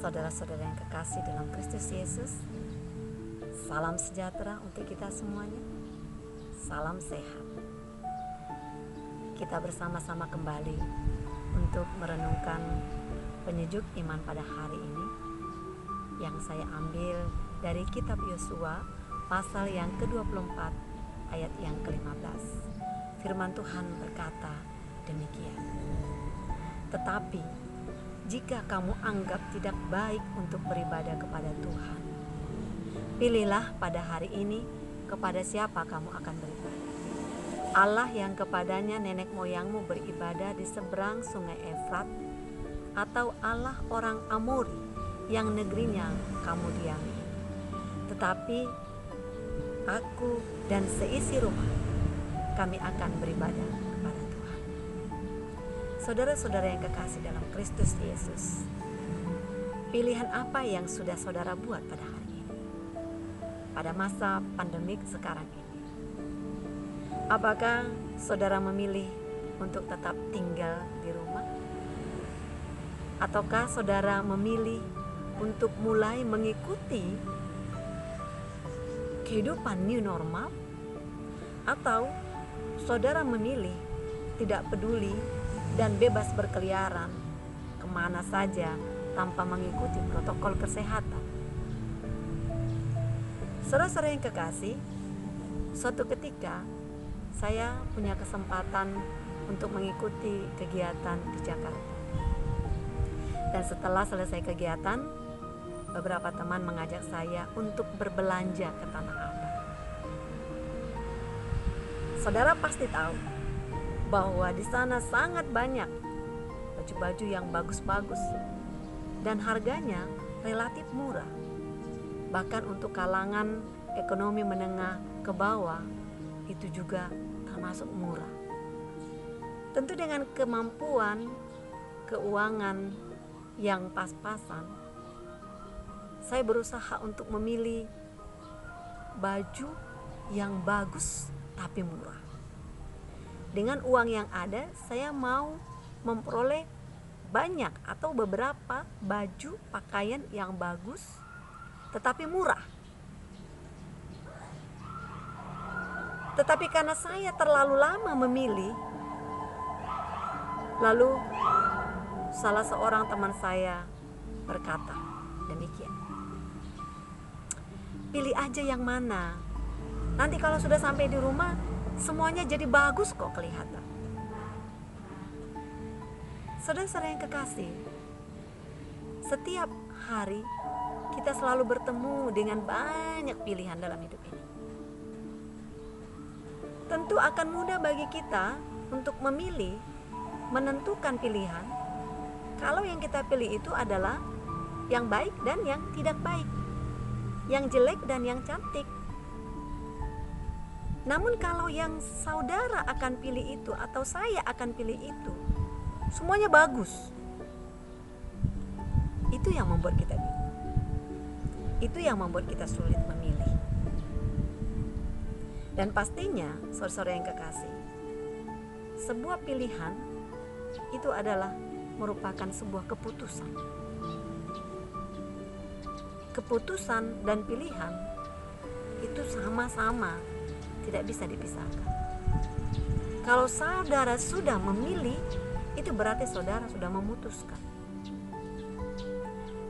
Saudara-saudara yang kekasih dalam Kristus Yesus, salam sejahtera untuk kita semuanya. Salam sehat. Kita bersama-sama kembali untuk merenungkan penyejuk iman pada hari ini yang saya ambil dari kitab Yosua pasal yang ke-24 ayat yang ke-15. Firman Tuhan berkata demikian. Tetapi jika kamu anggap tidak baik untuk beribadah kepada Tuhan, pilihlah pada hari ini kepada siapa kamu akan beribadah. Allah yang kepadanya nenek moyangmu beribadah di seberang sungai Efrat, atau Allah orang Amori yang negerinya kamu diami. Tetapi aku dan seisi rumah kami akan beribadah kepada Tuhan. Saudara-saudara yang kekasih dalam Kristus Yesus, pilihan apa yang sudah saudara buat pada hari ini, pada masa pandemik sekarang ini? Apakah saudara memilih untuk tetap tinggal di rumah? Ataukah saudara memilih untuk mulai mengikuti kehidupan new normal? Atau saudara memilih tidak peduli dan bebas berkeliaran kemana saja tanpa mengikuti protokol kesehatan? Saudara-saudara yang kekasih, suatu ketika saya punya kesempatan untuk mengikuti kegiatan di Jakarta. Dan setelah selesai kegiatan, beberapa teman mengajak saya untuk berbelanja ke Tanah Abang. Saudara pasti tahu bahwa di sana sangat banyak baju-baju yang bagus-bagus dan harganya relatif murah. Bahkan untuk kalangan ekonomi menengah ke bawah itu juga termasuk murah. Tentu dengan kemampuan keuangan yang pas-pasan, saya berusaha untuk memilih baju yang bagus tapi murah. Dengan uang yang ada, saya mau memperoleh banyak atau beberapa baju pakaian yang bagus tetapi murah. Tetapi karena saya terlalu lama memilih, lalu salah seorang teman saya berkata demikian, pilih aja yang mana. Nanti kalau sudah sampai di rumah, semuanya jadi bagus kok kelihatan. Saudara-saudara yang kekasih, setiap hari kita selalu bertemu dengan banyak pilihan dalam hidup ini. Tentu akan mudah bagi kita untuk memilih, menentukan pilihan kalau yang kita pilih itu adalah yang baik dan yang tidak baik, yang jelek dan yang cantik. Namun kalau yang saudara akan pilih itu atau saya akan pilih itu, semuanya bagus. Itu yang membuat kita bingung. Itu yang membuat kita sulit memilih. Dan pastinya, saudara-saudara yang kekasih, sebuah pilihan itu adalah merupakan sebuah keputusan. Keputusan dan pilihan itu sama-sama tidak bisa dipisahkan. Kalau saudara sudah memilih, itu berarti saudara sudah memutuskan.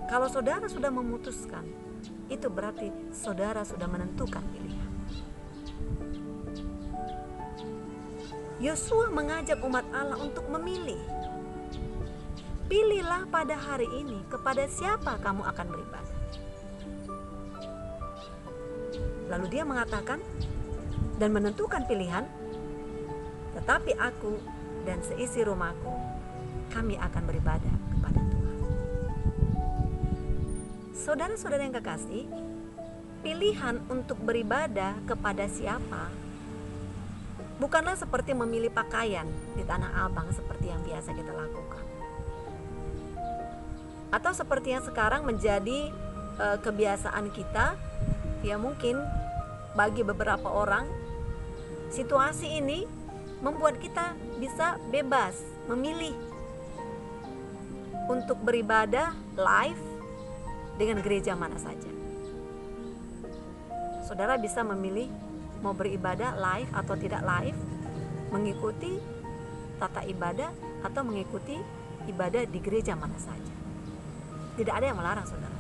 Kalau saudara sudah memutuskan, itu berarti saudara sudah menentukan pilihan. Yosua mengajak umat Allah untuk memilih. Pilihlah pada hari ini kepada siapa kamu akan beribadah. Lalu dia mengatakan dan menentukan pilihan, tetapi aku dan seisi rumahku, kami akan beribadah kepada Tuhan. Saudara-saudara yang kekasih, pilihan untuk beribadah kepada siapa bukanlah seperti memilih pakaian di Tanah Abang seperti yang biasa kita lakukan, atau seperti yang sekarang menjadi kebiasaan kita. Ya mungkin bagi beberapa orang situasi ini membuat kita bisa bebas memilih untuk beribadah live dengan gereja mana saja. Saudara bisa memilih mau beribadah live atau tidak live, mengikuti tata ibadah atau mengikuti ibadah di gereja mana saja. Tidak ada yang melarang saudara.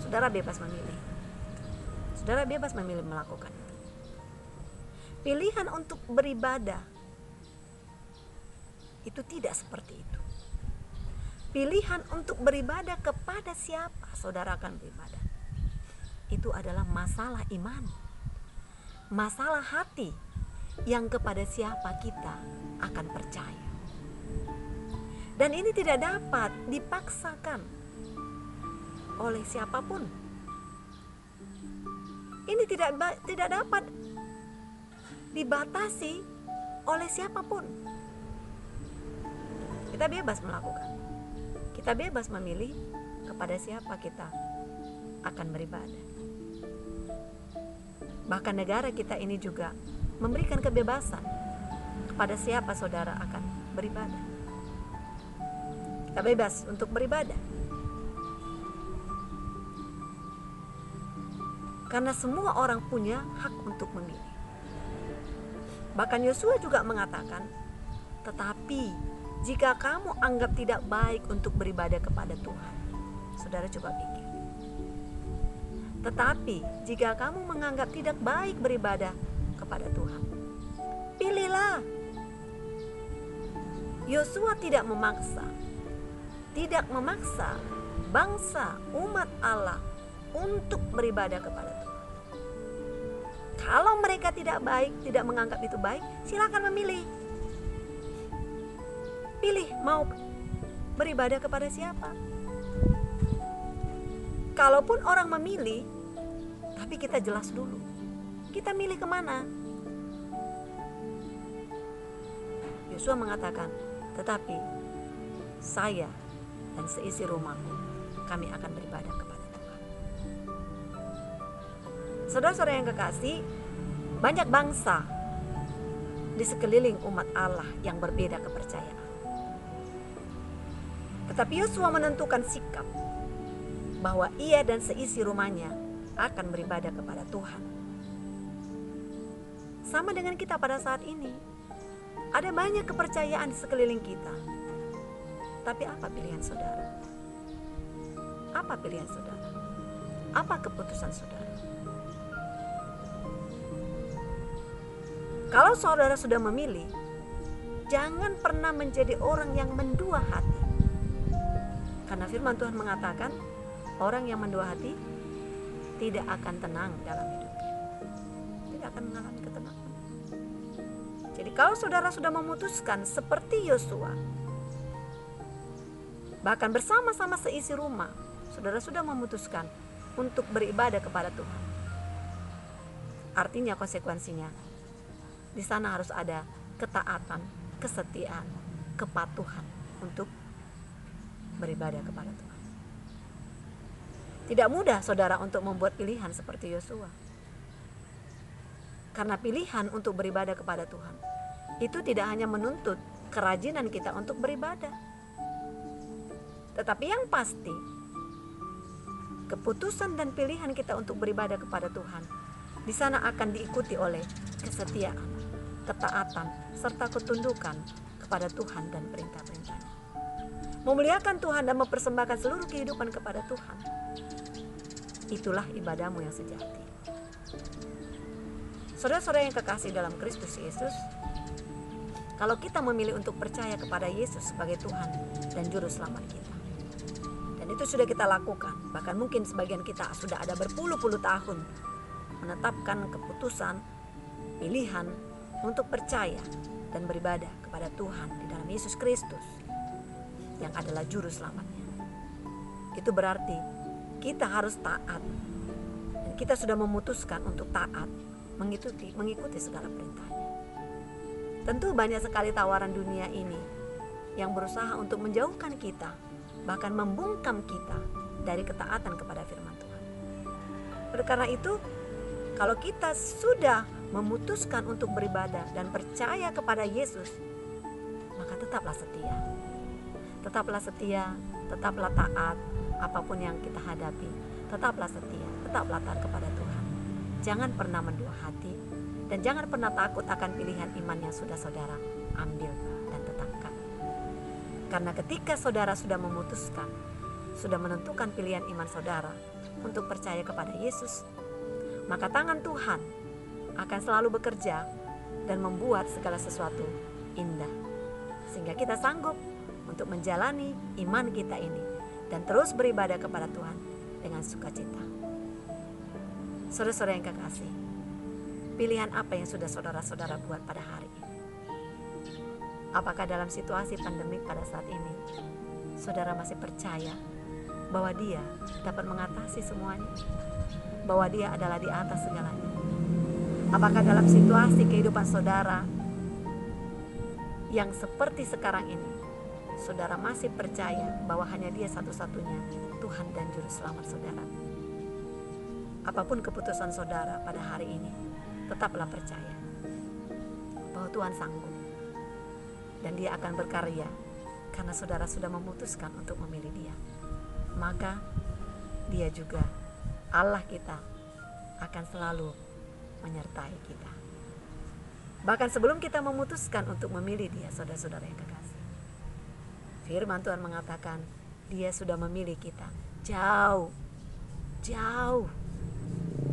Saudara bebas memilih. Saudara bebas memilih melakukan itu. Pilihan untuk beribadah itu tidak seperti itu. Pilihan untuk beribadah kepada siapa saudara akan beribadah, itu adalah masalah iman, masalah hati yang kepada siapa kita akan percaya. Dan ini tidak dapat dipaksakan oleh siapapun. Ini tidak dapat dibatasi oleh siapapun. Kita bebas melakukan. Kita bebas memilih kepada siapa kita akan beribadah. Bahkan negara kita ini juga memberikan kebebasan kepada siapa saudara akan beribadah. Kita bebas untuk beribadah. Karena semua orang punya hak untuk memilih. Bahkan Yosua juga mengatakan, tetapi jika kamu anggap tidak baik untuk beribadah kepada Tuhan, saudara coba pikir. Tetapi jika kamu menganggap tidak baik beribadah kepada Tuhan, pilihlah. Yosua tidak memaksa bangsa umat Allah untuk beribadah kepada Tuhan. Kalau mereka tidak baik, tidak menganggap itu baik, silakan memilih. Pilih mau beribadah kepada siapa. Kalaupun orang memilih, tapi kita jelas dulu, kita milih kemana. Yosua mengatakan, tetapi saya dan seisi rumahku, kami akan beribadah kepada Tuhan. Saudara-saudara yang kekasih, banyak bangsa di sekeliling umat Allah yang berbeda kepercayaan. Tetapi Yosua menentukan sikap bahwa ia dan seisi rumahnya akan beribadah kepada Tuhan. Sama dengan kita pada saat ini. Ada banyak kepercayaan di sekeliling kita. Tapi apa pilihan saudara? Apa pilihan saudara? Apa keputusan saudara? Kalau saudara sudah memilih, jangan pernah menjadi orang yang mendua hati. Karena firman Tuhan mengatakan, orang yang mendua hati tidak akan tenang dalam hidupnya. Tidak akan mengalami ketenangan. Jadi kalau saudara sudah memutuskan seperti Yosua, bahkan bersama-sama seisi rumah, saudara sudah memutuskan untuk beribadah kepada Tuhan. Artinya konsekuensinya, di sana harus ada ketaatan, kesetiaan, kepatuhan untuk beribadah kepada Tuhan. Tidak mudah saudara untuk membuat pilihan seperti Yosua. Karena pilihan untuk beribadah kepada Tuhan itu tidak hanya menuntut kerajinan kita untuk beribadah. Tetapi yang pasti, keputusan dan pilihan kita untuk beribadah kepada Tuhan di sana akan diikuti oleh kesetiaan, ketaatan, serta ketundukan kepada Tuhan dan perintah-perintahnya. Memuliakan Tuhan dan mempersembahkan seluruh kehidupan kepada Tuhan. Itulah ibadahmu yang sejati. Saudara-saudara yang kekasih dalam Kristus Yesus, kalau kita memilih untuk percaya kepada Yesus sebagai Tuhan dan Juru Selamat kita, dan itu sudah kita lakukan, bahkan mungkin sebagian kita sudah ada berpuluh-puluh tahun menetapkan keputusan, pilihan untuk percaya dan beribadah kepada Tuhan di dalam Yesus Kristus yang adalah Juru Selamatnya. Itu berarti kita harus taat, dan kita sudah memutuskan untuk taat, mengikuti segala perintahnya. Tentu banyak sekali tawaran dunia ini yang berusaha untuk menjauhkan kita, bahkan membungkam kita dari ketaatan kepada firman Tuhan. Oleh karena itu, kalau kita sudah memutuskan untuk beribadah dan percaya kepada Yesus, maka tetaplah setia. Tetaplah setia, tetaplah taat apapun yang kita hadapi. tetaplah setia, tetaplah taat kepada Tuhan. Jangan pernah mendua hati, dan jangan pernah takut akan pilihan iman yang sudah saudara ambil dan tetapkan. Karena ketika saudara sudah memutuskan, sudah menentukan pilihan iman saudara untuk percaya kepada Yesus, maka tangan Tuhan akan selalu bekerja dan membuat segala sesuatu indah, sehingga kita sanggup untuk menjalani iman kita ini dan terus beribadah kepada Tuhan dengan sukacita. Saudara-saudara yang kekasih, pilihan apa yang sudah saudara-saudara buat pada hari ini? Apakah dalam situasi pandemik pada saat ini, saudara masih percaya bahwa Dia dapat mengatasi semuanya, bahwa Dia adalah di atas segalanya? Apakah dalam situasi kehidupan saudara yang seperti sekarang ini, saudara masih percaya bahwa hanya Dia satu-satunya Tuhan dan Juru Selamat saudara? Apapun keputusan saudara pada hari ini, tetaplah percaya bahwa Tuhan sanggup dan Dia akan berkarya, karena saudara sudah memutuskan untuk memilih Dia. Maka Dia juga, Allah kita, akan selalu menyertai kita. Bahkan sebelum kita memutuskan untuk memilih Dia, saudara-saudara yang kekasih, firman Tuhan mengatakan Dia sudah memilih kita jauh.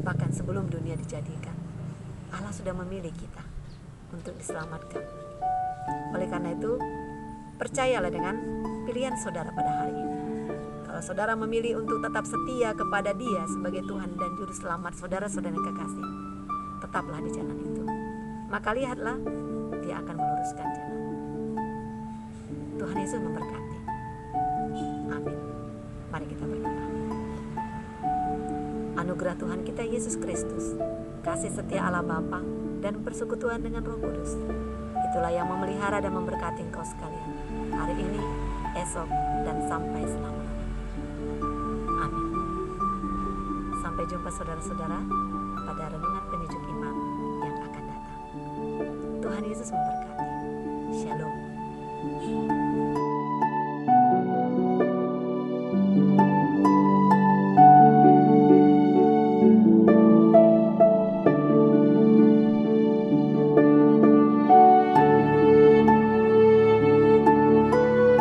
Bahkan sebelum dunia dijadikan, Allah sudah memilih kita untuk diselamatkan. Oleh karena itu, percayalah dengan pilihan saudara pada hari ini. Kalau saudara memilih untuk tetap setia kepada Dia sebagai Tuhan dan Juru Selamat saudara-saudara yang kekasih, tetaplah di jalan itu. Maka lihatlah, Dia akan meluruskan jalan. Tuhan Yesus memberkati. Amin. Mari kita berdoa. Anugerah Tuhan kita Yesus Kristus, kasih setia Allah Bapa, dan persekutuan dengan Roh Kudus, itulah yang memelihara dan memberkati engkau sekalian, hari ini, esok, dan sampai selama-lamanya. Amin. Sampai jumpa saudara-saudara pada renungan penyejuk iman yang akan datang. Tuhan Yesus memberkati. Shalom.